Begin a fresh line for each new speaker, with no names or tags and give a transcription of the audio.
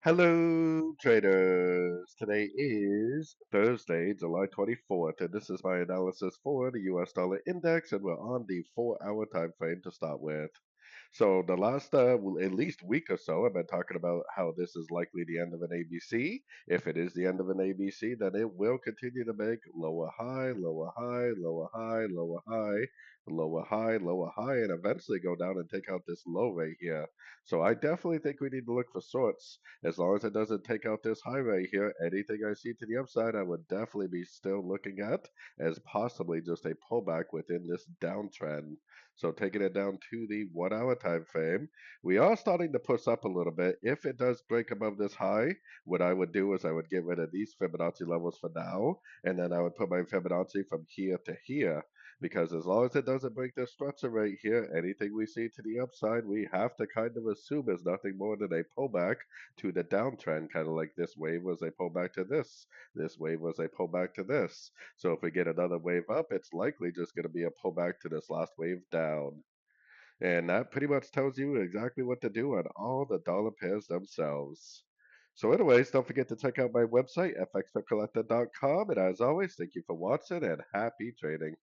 Hello, traders. Today is Thursday, July 24th, and this is my analysis for the US dollar index, and we're on the 4-hour time frame to start with. So the last at least week or so, I've been talking about how this is likely the end of an ABC. If it is the end of an ABC, then it will continue to make lower high, lower high, lower high, lower high, lower high, lower high, and eventually go down and take out this low right here. So I definitely think we need to look for sorts. As long as it doesn't take out this high right here, anything I see to the upside, I would definitely be still looking at as possibly just a pullback within this downtrend. So taking it down to the 1 hour time frame, we are starting to push up a little bit. If it does break above this high, what I would do is I would get rid of these Fibonacci levels for now, and then I would put my Fibonacci from here to here. Because as long as it doesn't break this structure right here, anything we see to the upside, we have to kind of assume is nothing more than a pullback to the downtrend, kind of like this wave was a pullback to this. This wave was a pullback to this. So if we get another wave up, it's likely just going to be a pullback to this last wave down. And that pretty much tells you exactly what to do on all the dollar pairs themselves. So anyways, don't forget to check out my website, fxpipcollector.com. And as always, thank you for watching and happy trading.